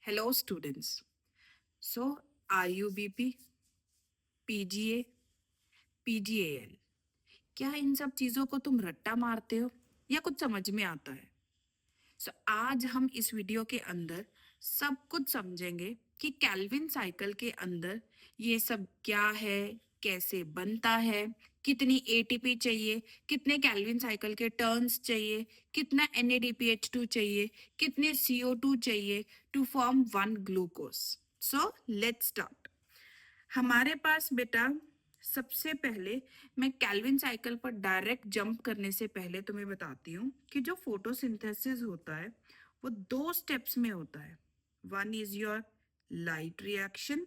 Hello, students. So, RUBP, PGA, PGAL, क्या इन सब चीज़ों को तुम रट्टा मारते हो या कुछ समझ में आता है? आज हम इस वीडियो के अंदर सब कुछ समझेंगे कि कैल्विन साइकिल के अंदर ये सब क्या है, कैसे बनता है, कितनी एटीपी चाहिए, कितने कैल्विन साइकिल के टर्न्स चाहिए, कितना NADPH2 चाहिए, कितने CO2 चाहिए to form one glucose. So let's start. हमारे पास बेटा सबसे पहले मैं कैल्विन साइकिल पर डायरेक्ट जंप करने से पहले तुम्हें बताती हूँ कि जो फोटोसिंथेसिस होता है वो दो स्टेप्स में होता है। One is your light reaction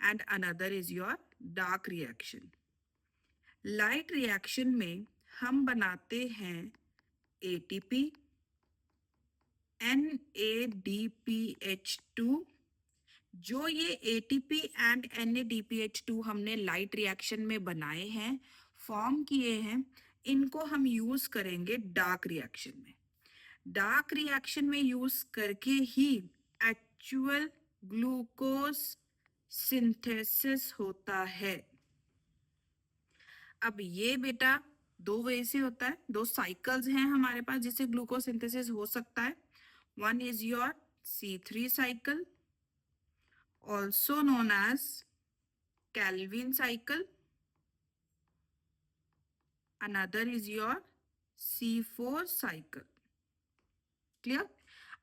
and another is your dark reaction. Light reaction में हम बनाते हैं ATP, NADPH2। जो ये ATP एंड NADPH2 हमने लाइट रिएक्शन में बनाए हैं, फॉर्म किए हैं, इनको हम यूज करेंगे डार्क रिएक्शन में। डार्क रिएक्शन में यूज करके ही एक्चुअल ग्लूकोज सिंथेसिस होता है। अब ये बेटा दो वे से होता है, दो साइकिल्स हैं हमारे पास जिससे ग्लूकोज सिंथेसिस हो सकता है। One is your C3 cycle, also known as Calvin cycle. Another is your C4 cycle. Clear?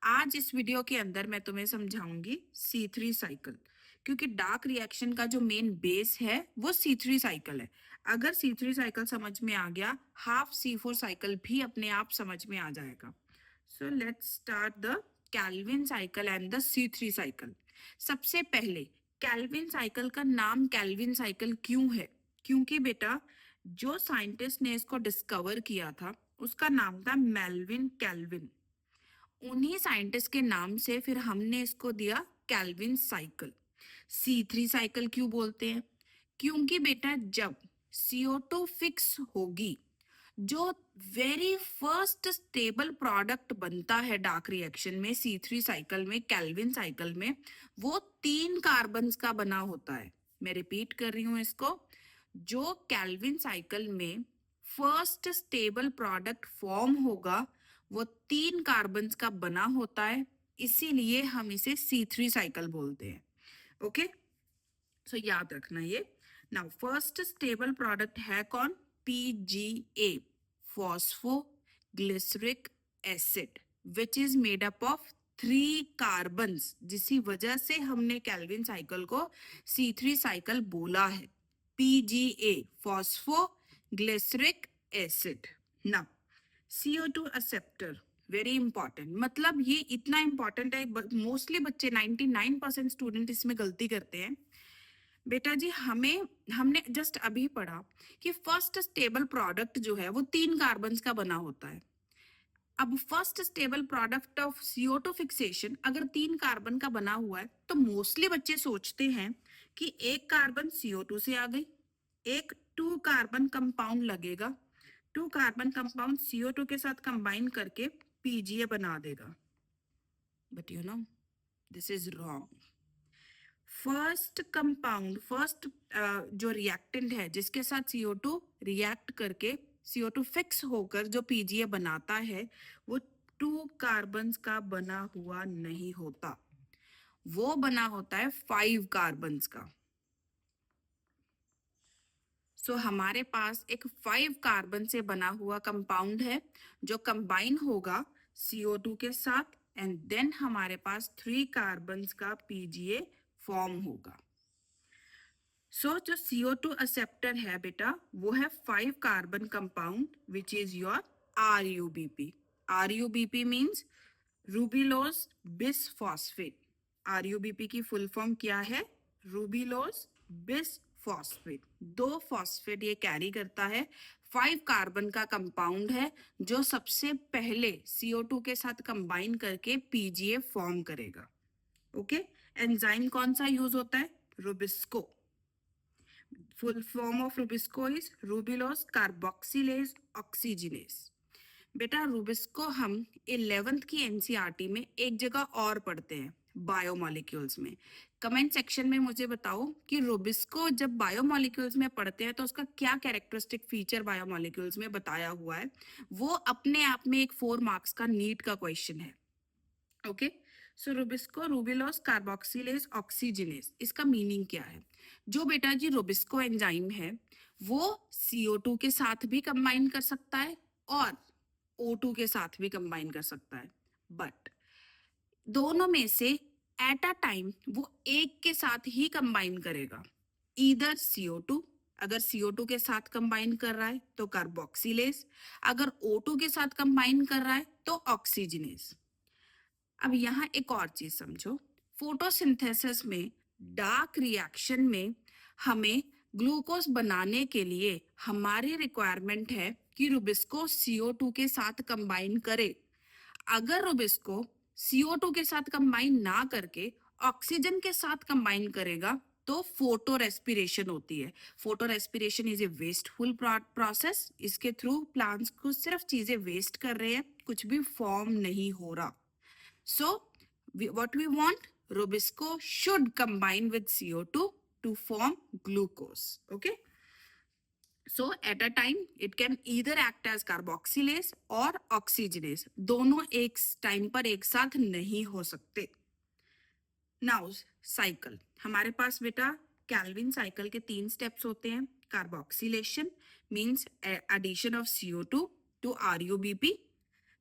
आज इस वीडियो के अंदर मैं तुम्हें समझाऊंगी C3 साइकिल, क्योंकि डार्क रिएक्शन का जो मेन बेस है वो C3 साइकिल है। अगर C3 साइकिल समझ में आ गया, हाफ C4 साइकिल भी अपने आप समझ में आ जाएगा। सो let's start the Calvin cycle and the C3 cycle. सबसे पहले कैल्विन साइकिल का नाम कैल्विन साइकिल क्यों है? क्योंकि बेटा जो साइंटिस्ट ने इसको डिस्कवर किया था उसका नाम था मेल्विन कैल्विन। उन्हीं साइंटिस्ट के नाम से फिर हमने इसको दिया कैल्विन साइकिल। C3 साइकिल क्यों बोलते हैं? क्योंकि बेटा जब CO2 फिक्स होगी, जो वेरी फर्स्ट स्टेबल प्रोडक्ट बनता है डार्क रिएक्शन में, C3 साइकिल में, कैल्विन साइकिल में, वो 3 कार्बन्स का बना होता है। मैं रिपीट कर रही हूं इसको। जो कैल्विन साइकिल में फर्स्ट स्टेबल प्रोडक्ट फॉर्म होगा वो 3 कार्बन्स का बना होता है, इसीलिए हम इसे C3 साइकिल बोलते हैं। ओके, सो याद रखना ये। नाउ फर्स्ट स्टेबल प्रोडक्ट है कौन? PGA, phosphoglyceric acid, which is made up of 3 carbons, जिसी वजह से हमने कैल्विन साइकिल को C3 साइकिल बोला है। PGA, phosphoglyceric acid. Now CO2 acceptor, very important. मतलब ये इतना इंपॉर्टेंट है, मोस्टली बच्चे 99% स्टूडेंट इसमें गलती करते हैं। बेटा जी हमने जस्ट अभी पढ़ा कि फर्स्ट स्टेबल प्रोडक्ट जो है वो 3 कार्बन्स का बना होता है। अब first stable product of CO2 fixation अगर 3 कार्बन का बना हुआ है तो मोस्टली बच्चे सोचते हैं कि एक कार्बन CO2 से आ गई, एक 2 कार्बन कंपाउंड लगेगा, 2 कार्बन कंपाउंड CO2 के साथ कंबाइन करके PGA बना देगा। But you know this is wrong. First compound, first जो रिएक्टेंट है जिसके साथ CO2 रिएक्ट करके CO2 फिक्स होकर जो PGA बनाता है वो 2 कार्बन्स का बना हुआ नहीं होता, वो बना होता है 5 कार्बन्स का। सो हमारे पास एक 5 कार्बन से बना हुआ कंपाउंड है जो कंबाइन होगा CO2 के साथ, एंड देन हमारे पास 3 कार्बन्स का PGA फॉर्म होगा। सो जो CO2 एक्सेप्टर है बेटा वो है 5 carbon compound which is your RUBP। RUBP means ribulose bisphosphate. RUBP की फुल फॉर्म क्या है? Ribulose bisphosphate. 2 फॉस्फेट ये कैरी करता है, 5 कार्बन का कंपाउंड है जो सबसे पहले CO2 के साथ कंबाइन करके PGA फॉर्म करेगा। ओके, एंजाइम कौन सा यूज होता है? Rubisco. Full form of Rubisco is rubulose carboxylase oxygenase. बेटा रूबिस्को हम 11th की एनसीईआरटी में एक जगह और पढ़ते हैं, बायोमोलिक्यूल्स में। कमेंट सेक्शन में मुझे बताओ कि रूबिस्को जब बायोमोलिक्यूल्स में पढ़ते हैं तो उसका क्या कैरेक्टरिस्टिक फीचर बायोमोलिक्यूल्स में बताया हुआ है। वो अपने आप में एक 4 मार्क्स का नीट का क्वेश्चन है। ओके, सो रूबिस्को रूबिलोस कार्बोक्सिलेज ऑक्सीजिनेज, इसका मीनिंग क्या है? जो बेटा जी रूबिस्को एंजाइम है वो CO2 के साथ भी कंबाइन कर सकता है और O2 के साथ भी कंबाइन कर सकता है, बट दोनों में से एट अ टाइम वो एक के साथ ही कंबाइन करेगा। ईदर CO2, अगर CO2 के साथ कंबाइन कर रहा है तो कार्बोक्सिलेज, अगर O2 के साथ कंबाइन कर रहा है तो ऑक्सीजिनेज। अब यहाँ एक और चीज समझो, फोटोसिंथेसिस में डार्क रिएक्शन में हमें ग्लूकोज बनाने के लिए हमारी रिक्वायरमेंट है कि रूबिस्को CO2 के साथ कंबाइन करे। अगर रूबिस्को CO2 के साथ कंबाइन ना करके ऑक्सीजन के साथ कंबाइन करेगा तो फोटो रेस्पिरेशन होती है। Photo respiration is a wasteful process, इसके थ्रू प्लांट्स को सिर्फ चीजें वेस्ट कर रहे हैं, कुछ भी फॉर्म नहीं हो रहा। So, what we want, Rubisco should combine with CO2 to form glucose. Okay. So, at a time, it can either act as carboxylase or oxygenase. दोनों एक टाइम पर एक साथ नहीं हो सकते। नाउ साइकिल, हमारे पास बेटा कैल्विन साइकिल के 3 स्टेप्स होते हैं। Carboxylation means addition of CO2 to RUBP।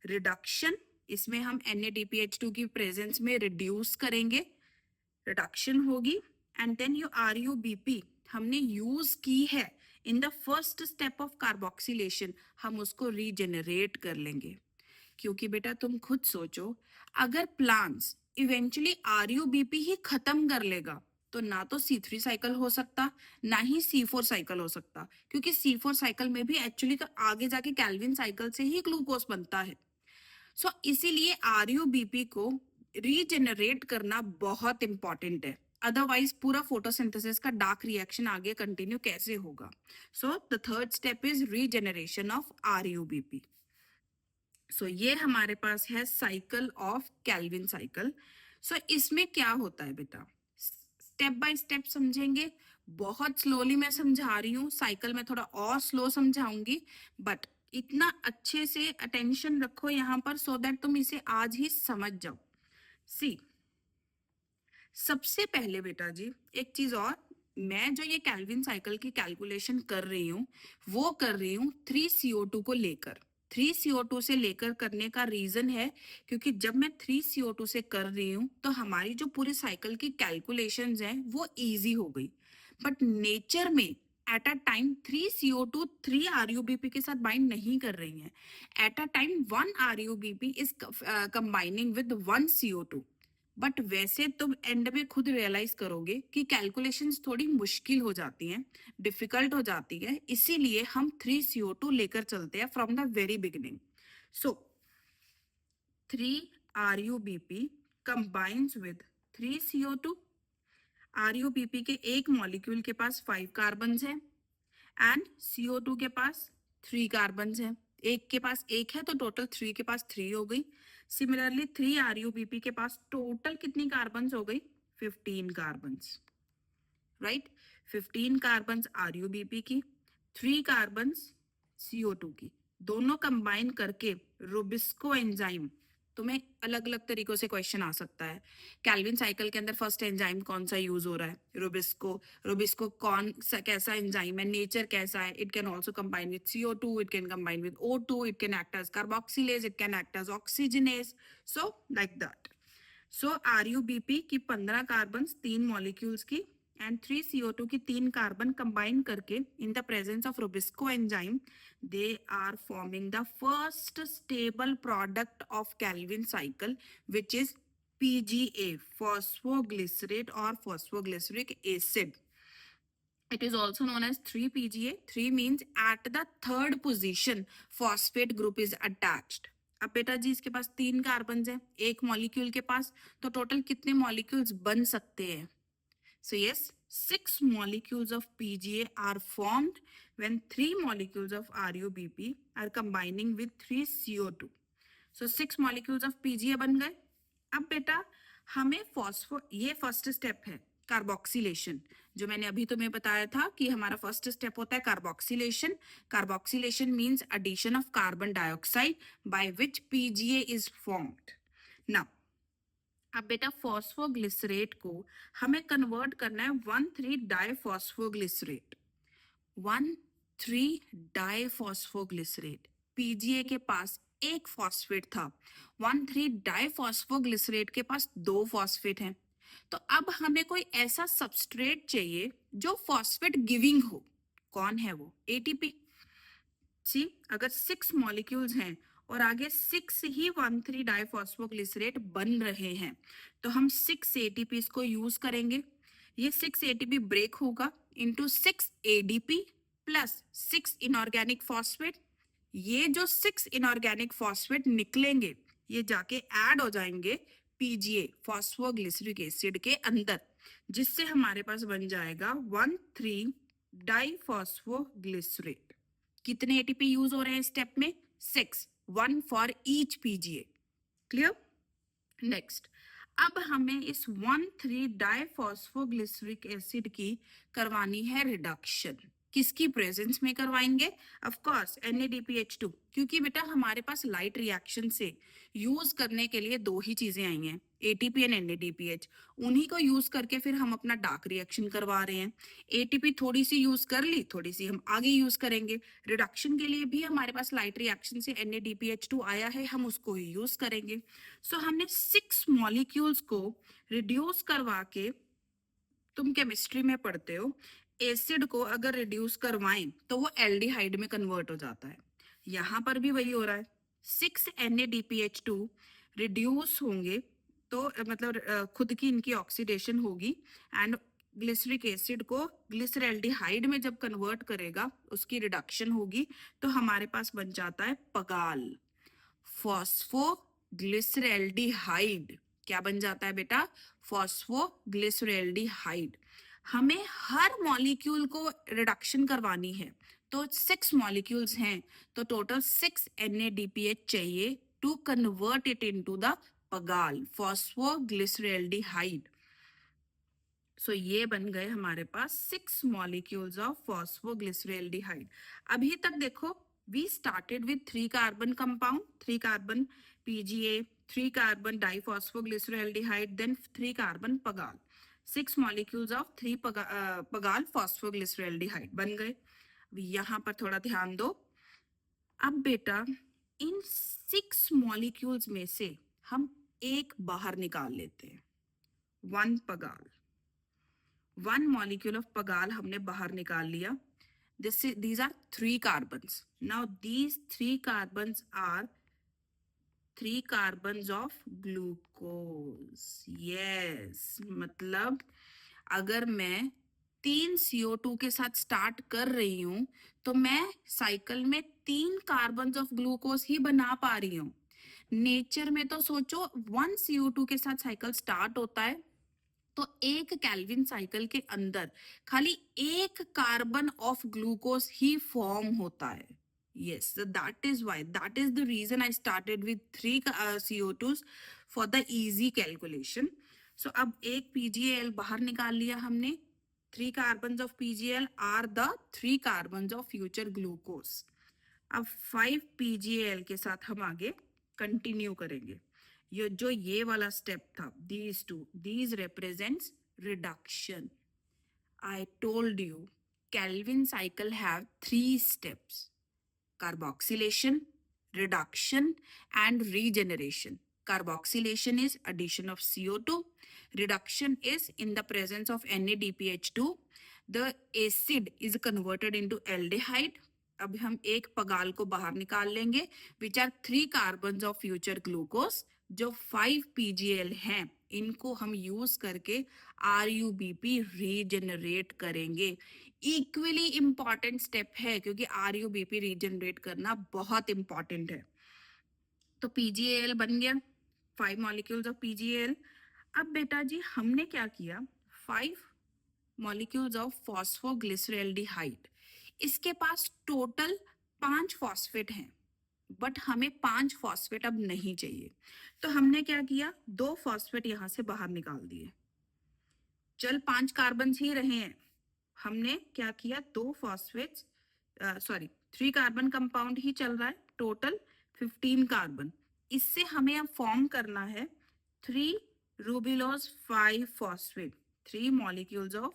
Reduction, इसमें हम NADPH2 की प्रेजेंस में रिड्यूस करेंगे, रिडक्शन होगी। एंड देन यू RUBP हमने यूज की है in the first step of carboxylation, हम उसको रीजेनरेट कर लेंगे। क्योंकि बेटा तुम खुद सोचो, अगर प्लांट्स इवेंचुअली RUBP ही खत्म कर लेगा तो ना तो C3 साइकिल हो सकता, ना ही C4 साइकिल हो सकता, क्योंकि C4 साइकिल में भी एक्चुअली तो आगे जाके कैल्विन साइकिल से ही ग्लूकोज बनता है। सो इसीलिए RUBP को रीजेनरेट करना बहुत इंपॉर्टेंट है, अदरवाइज पूरा फोटोसिंथेसिस का डार्क रिएक्शन आगे कंटिन्यू कैसे होगा। So the third step is regeneration of RUBP। सो ये हमारे पास है साइकिल ऑफ कैल्विन साइकिल। सो इसमें क्या होता है बेटा, स्टेप बाय स्टेप समझेंगे। बहुत स्लोली मैं समझा रही हूँ, साइकिल में थोड़ा और स्लो समझाऊंगी, बट इतना अच्छे से अटेंशन रखो यहाँ पर सो दैट तुम इसे आज ही समझ जाओ। सी, सबसे पहले बेटा जी एक चीज और, मैं जो ये कैल्विन साइकिल की कैलकुलेशन कर रही हूँ वो कर रही हूँ 3CO2 को लेकर। 3CO2 से लेकर करने का रीजन है क्योंकि जब मैं 3CO2 से कर रही हूँ तो हमारी जो पूरी साइकिल की कैलकुलेशंस हैं वो इजी हो गई। बट नेचर में eight a time 3CO2 3 RUBP के साथ बाइंड नहीं कर रही है। Eight a time 1 RUBP is combining with 1 CO2। But वैसे तुम एंड में खुद रियलाइज करोगे कि कैलकुलेशंस थोड़ी मुश्किल हो जाती हैं, डिफिकल्ट हो जाती है, इसीलिए हम 3CO2 लेकर चलते हैं from the very beginning. So 3 RUBP combines with 3CO2। RUBP के एक मॉलिक्यूल के पास 5 कार्बन है एंड CO2 के पास 3 कार्बन है। एक के पास एक है तो टोटल 3 के पास 3 हो गई। सिमिलरली 3 RUBP के पास टोटल कितनी कार्बन हो गई, 15 कार्बन, राइट। 15 कार्बन RUBP की, 3 कार्बन CO2 की, दोनों कंबाइन करके रूबिस्को एंजाइम। तुम्हें अलग अलग तरीकों से क्वेश्चन आ सकता है, कैल्विन साइकिल के अंदर फर्स्ट एंजाइम कौन सा यूज हो रहा है, रूबिस्को। रूबिस्को कौन सा कैसा एंजाइम है, नेचर कैसा है, it can also combine with CO2, it can combine with O2, it can act as carboxylase, it can act as oxygenase, so like that. So RUBP की 15 कार्बन 3 मॉलिक्यूल्स की and 3CO2 की 3 carbon combine करके in the presence of rubisco enzyme they are forming the first stable product of Calvin cycle, which is PGA, phosphoglycerate or phosphoglyceric acid. It is also known as 3-PGA. 3 means at the third position phosphate group is attached. अब बेटा जी इसके पास 3 carbon है एक molecule के पास, तो total कितने molecules बन सकते हैं? So yes, 6 molecules of PGA are formed when 3 molecules of RUBP are combining with 3 CO2. So 6 molecules of PGA बन गए. अब बेटा हमें फॉस्फो, ये फर्स्ट स्टेप है कार्बोक्सिलेशन, जो मैंने अभी तुम्हें बताया था कि हमारा फर्स्ट स्टेप होता है carboxylation. Carboxylation means addition of carbon dioxide by which PGA is formed. Now अब बेटा फॉस्फोग्लिसरेट को हमें कन्वर्ट करना है 1,3 डाइफॉस्फोग्लिसरेट. 1,3 डाइफॉस्फोग्लिसरेट. पीजीए के पास एक फॉस्फेट था, 1,3 डाइफॉस्फोग्लिसरेट के पास 2 फॉस्फेट हैं. तो अब हमें कोई ऐसा सबस्ट्रेट चाहिए जो फॉस्फेट गिविंग हो. कौन है वो? एटीपी. सी, अगर 6 मॉलिक्यूल्स हैं और आगे 6 ही 1,3 डाइफॉस्फोग्लिसरेट बन रहे हैं, तो हम 6 एटीपी को यूज करेंगे. ये 6 एटीपी ब्रेक होगा into 6 ADP plus 6 inorganic phosphate. ये जो 6 इनऑर्गेनिक फॉस्फेट निकलेंगे, ये जाके ऐड हो जाएंगे पीजीए फॉस्फोग्लिसरिक एसिड के अंदर, जिससे हमारे पास बन जाएगा 1,3 डाइफॉस्फोग्लिसरेट. कितने एटीपी यूज हो रहे हैं स्टेप में? 6, 1 for each PGA. Clear? Next, अब हमें इस 1,3 डाइफॉस्फोग्लिसरिक एसिड की करवानी है रिडक्शन. किसकी प्रेजेंस में करवाएंगे? ऑफ कोर्स NaDPH2, क्योंकि बेटा हमारे पास लाइट रिएक्शन से यूज करने के लिए 2 ही चीजें आई हैं, ATP एंड NaDPH. उन्हीं को यूज करके फिर हम अपना डार्क रिएक्शन करवा रहे हैं. ATP थोड़ी सी यूज कर ली, थोड़ी सी हम आगे यूज करेंगे. रिडक्शन के लिए भी हमारे पास लाइट रिएक्शन से NaDPH2 आया है, हम उसको ही यूज करेंगे. सो हमने 6 मॉलिक्यूल्स को रिड्यूस करवा के, तुम केमिस्ट्री में पढ़ते हो, एसिड को अगर रिड्यूस करवाएं तो वो एल्डिहाइड में कन्वर्ट हो जाता है. यहां पर भी वही हो रहा है. 6 NaDPH2 रिड्यूस होंगे तो मतलब खुद की इनकी ऑक्सीडेशन होगी एंड ग्लिसरिक एसिड को ग्लिसरल्डिहाइड में जब कन्वर्ट करेगा, उसकी रिडक्शन होगी, तो हमारे पास बन जाता है पगाल, फॉस्फोग्लिसरल्डिहाइड. क्या बन जाता है बेटा? फॉस्फोग्लिसरल्डिहाइड. हमें हर मॉलिक्यूल को रिडक्शन करवानी है, तो 6 मॉलिक्यूल्स हैं, तो टोटल 6 NaDPH चाहिए to convert it into the PGAL, phosphoglyceraldehyde. So ये बन गए हमारे पास 6 मॉलिक्यूल्स ऑफ फॉस्फोग्लिसरल्डिहाइड. अभी तक देखो, we started with 3 carbon compound, 3 carbon PGA, 3 carbon diphosphoglyceraldehyde, then 3 carbon PGAL. 6 molecules of 3 PGAL phosphoglyceraldehyde बन गए. यहाँ पर थोड़ा ध्यान दो. अब बेटा इन 6 मॉलिक्यूल्स में से हम एक बाहर निकाल लेते हैं, 1 पगाल. 1 molecule of pagal हमने बाहर निकाल लिया. These are 3 carbons. Now these 3 carbons are 3 carbons of glucose. Yes, मतलब अगर मैं 3 CO2 के साथ स्टार्ट कर रही हूं, तो मैं साइकिल में 3 कार्बन ऑफ ग्लूकोज ही बना पा रही हूं. नेचर में तो सोचो 1 CO2 के साथ साइकिल स्टार्ट होता है, तो एक केल्विन साइकिल के अंदर खाली एक कार्बन ऑफ ग्लूकोज ही फॉर्म होता है. Yes, that is why, that is the reason I started with 3 CO2s for the easy calculation. So अब एक PgAl बाहर निकाल लिया हमने. 3 carbon of PgAl are the 3 carbon of future glucose. अब 5 PgAl के साथ हम आगे कंटिन्यू करेंगे. ये वाला स्टेप था, these represents reduction. I told you Calvin cycle have 3 steps: carboxylation, reduction and regeneration. Carboxylation is addition of CO2. Reduction is in the presence of NaDPH2. The acid is converted into aldehyde. अब हम एक पगाल को बाहर निकाल लेंगे, which are 3 carbons of future glucose. जो 5 PgAl हैं, इनको हम यूज करके RUBP रीजनरेट करेंगे. इक्वली इंपॉर्टेंट स्टेप है, क्योंकि RUBP रीजनरेट करना बहुत इंपॉर्टेंट है. तो PgAl बन गया, 5 मॉलिक्यूल्स ऑफ PgAl. अब बेटा जी हमने क्या किया, 5 मॉलिक्यूल्स ऑफ फॉस्फोग्लिसरैल्डिहाइड। इसके पास टोटल 5 फॉस्फेट हैं, बट हमें 5 फॉस्फेट अब नहीं चाहिए, तो हमने क्या किया, 2 फॉस्फेट यहां से बाहर निकाल दिए। चल 5 कार्बन ही रहे हैं, हमने क्या किया, 2 फॉस्फेट्स, सॉरी 3 कार्बन कंपाउंड ही चल रहा है, टोटल 15 कार्बन। इससे हमें अब फॉर्म करना है 3 रूबिलोज 5 फॉस्फेट, 3 मॉलिक्यूल्स ऑफ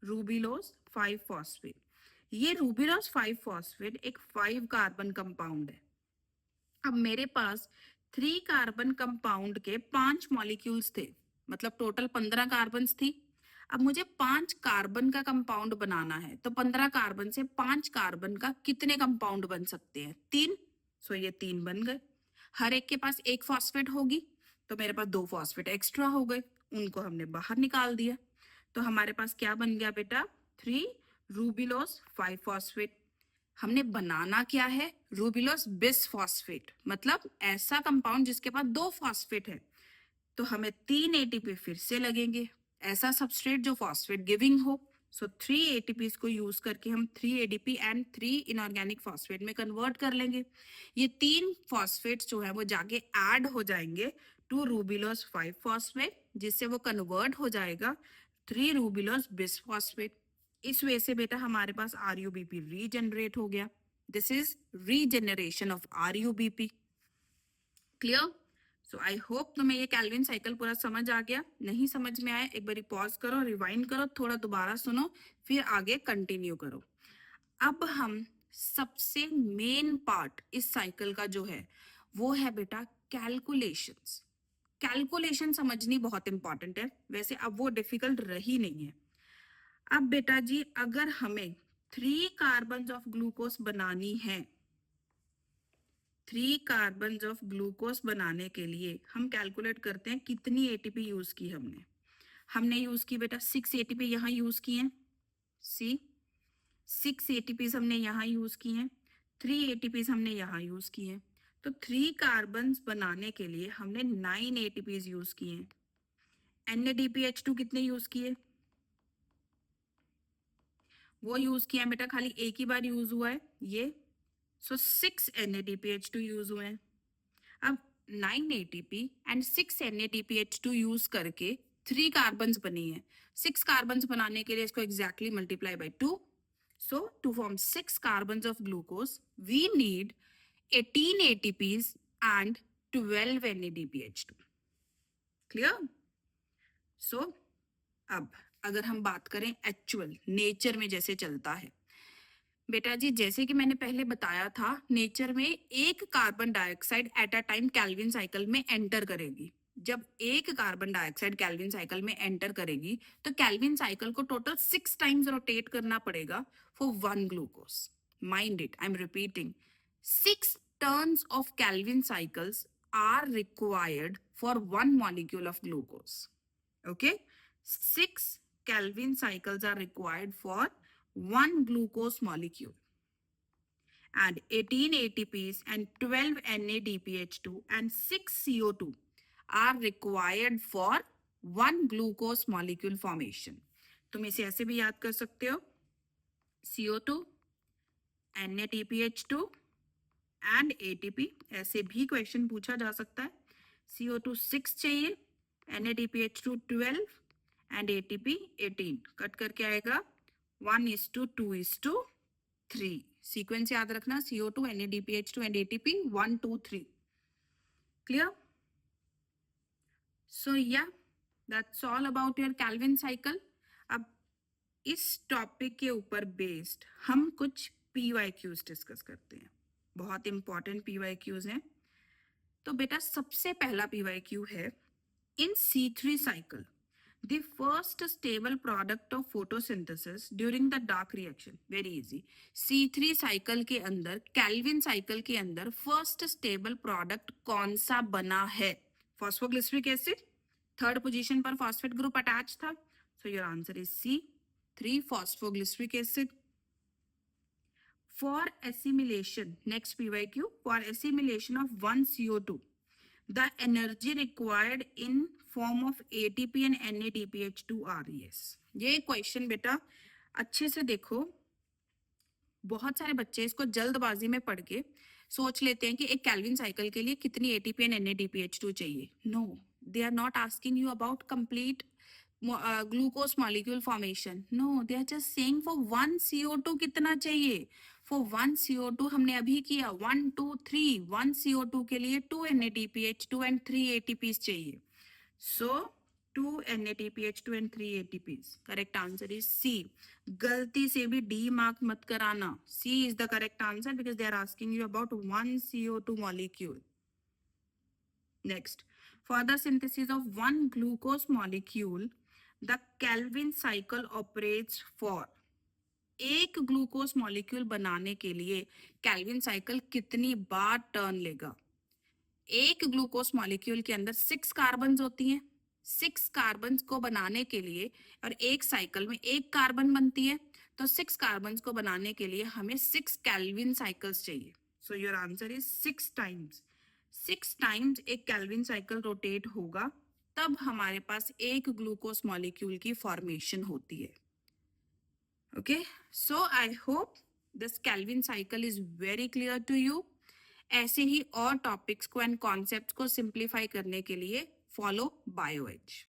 रूबिलोज 5 फॉस्फेट। ये रूबिलोज 5 फॉस्फेट एक 5 कार्बन कंपाउंड है। अब मेरे पास 3 कार्बन कंपाउंड के 5 मॉलिक्यूल्स थे, मतलब टोटल 15 कार्बन थी। अब मुझे 5 कार्बन का कंपाउंड बनाना है, तो 15 कार्बन से 5 कार्बन का कितने कंपाउंड बन सकते हैं, 3। सो ये 3 बन गए। हर एक के पास एक फॉस्फेट होगी, तो मेरे पास 2 फॉस्फेट एक्स्ट्रा हो गए, उनको हमने बाहर निकाल दिया। तो हमारे पास क्या बन गया बेटा, 3 रूबिलोज 5 फॉस्फेट। हमने बनाना क्या है, रूबिलोज बिसफॉस्फेट, मतलब ऐसा कंपाउंड जिसके पास 2 फॉस्फेट है। तो हमें 3 एटीपी फिर से लगेंगे, ऐसा सबस्ट्रेट जो फॉस्फेट गिविंग हो। सो 3 एटीपीज को यूज करके हम 3 एडीपी एंड 3 इनऑर्गेनिक फॉस्फेट में कन्वर्ट कर लेंगे। ये 3 फॉस्फेट्स जो है वो जाके ऐड हो जाएंगे टू रूबिलोज 5 फॉस्फेट, जिससे वो कन्वर्ट हो जाएगा 3 रूबिलोज बिसफॉस्फेट। इस वजह से बेटा हमारे पास आरयूबीपी रीजनरेट हो गया। This is regeneration of RuBP. Clear? So I hope तुम्हें ये कैल्विन साइकिल पूरा समझ आ गया। नहीं समझ में आया, एक बारी पॉज करो, रिवाइंड करो, थोड़ा दोबारा सुनो, फिर आगे कंटिन्यू करो। अब हम सबसे मेन पार्ट इस साइकिल का जो है वो है बेटा कैलकुलेशंस। कैलकुलेशन समझनी बहुत इंपॉर्टेंट है, वैसे अब वो डिफिकल्ट रही नहीं है। अब बेटा जी अगर हमें 3 कार्बन ऑफ ग्लूकोज बनानी है, 3 कार्बन ऑफ ग्लूकोज बनाने के लिए हम कैलकुलेट करते हैं कितनी एटीपी यूज की हमने। हमने यूज की बेटा 6 एटीपी यहाँ यूज की हैं, सी 6 एटीपी हमने यहाँ यूज की हैं, 3 एटीपी हमने यहाँ यूज की हैं। तो 3 कार्बन बनाने के लिए हमने 9 एटीपी यूज किए हैं। NADPH2 कितने यूज किए, वो यूज किया बेटा खाली एक ही बार यूज हुआ है ये। सो 6 NADPH2 यूज हुए हैं। अब 9 ATP एंड 6 NADPH2 यूज करके 3 कार्बन बनी है। 6 कार्बन बनाने के लिए इसको exactly multiply by 2। So to form 6 carbon of glucose we need 18 ATPs and 12 NADPH2। Clear? So अब अगर हम बात करें एक्चुअल नेचर में जैसे चलता है बेटा जी, जैसे कि मैंने पहले बताया था, नेचर में एक carbon dioxide at a time Calvin cycle में एंटर करेगी। जब एक कार्बन डाइऑक्साइड कैल्विन साइकिल में एंटर करेगी तो कैल्विन साइकिल को टोटल 6 टाइम्स रोटेट करना पड़ेगा for 1 glucose. Mind it, I am repeating, 6 turns of Calvin cycles are required for 1 molecule of glucose. Okay, 6 Kelvin cycles are required for 1 glucose molecule, and 18 ATPs and 12 NADPH2 and 6 CO2 are required for 1 glucose molecule formation. तुम इसे ऐसे भी याद कर सकते हो, CO2, NADPH2 and ATP, ऐसे भी क्वेश्चन पूछा जा सकता है। CO2 6 चाहिए, NADPH2 12 एंड ATP 18, कट करके आएगा 1:2:3। सीक्वेंस याद रखना, CO2, NADPH2 and ATP 1 2 3। Clear? सो या that's all about your Calvin cycle. अब इस टॉपिक के ऊपर बेस्ड हम कुछ PYQs डिस्कस करते हैं, बहुत इंपॉर्टेंट PYQs हैं। तो बेटा सबसे पहला PYQ है, in C3 cycle, the first stable product of photosynthesis during the dark reaction, very easy, C3 cycle के अंदर, कैल्विन साइकिल के अंदर फर्स्ट स्टेबल प्रोडक्ट कौन सा बना है? फॉस्फोग्लिसरिक एसिड, थर्ड पोजीशन पर फॉस्फेट ग्रुप अटैच था, so your answer is C, 3 phosphoglyceric acid. For assimilation, next PYQ, for assimilation of 1 CO2, the energy required in form of ATP and NADPH2 RES। ये question बेटा अच्छे से देखो, बहुत सारे बच्चे इसको जल्दबाजी में पढ़ के सोच लेते हैं कि एक कैल्विन साइकिल के लिए कितनी एटीपी एंड NADPH2 चाहिए। No, they are not asking you about complete glucose molecule formation. No, they are just saying for 1 CO2 कितना चाहिए। फॉर 1 CO2 हमने अभी किया 1 2 3, 1 CO2 के लिए 2 NADPH2 एंड 3 ATPs चाहिए। So 2 NADPH2 and 3 ATPs. Correct answer is C. गलती से भी D mark मत कराना. C is the correct answer because they are asking you about 1 CO2 molecule. Next, for the synthesis of 1 glucose molecule, the Calvin cycle operates for। एक glucose molecule बनाने के लिए Calvin cycle कितनी बार turn लेगा। एक glucose molecule के अंदर 6 carbon होती हैं। 6 कार्बन को बनाने के लिए, और एक साइकिल में एक कार्बन बनती है, तो 6 कार्बन को बनाने के लिए हमें 6 कैल्विन साइकिल्स चाहिए। So your answer is 6 times. 6 times एक कैल्विन साइकिल रोटेट होगा, तब हमारे पास एक ग्लूकोज मॉलिक्यूल की फॉर्मेशन होती है। Okay, so I hope this Calvin cycle is very clear to you. ऐसे ही और टॉपिक्स को एंड कॉन्सेप्ट्स को सिंप्लीफाई करने के लिए फॉलो बायोएज।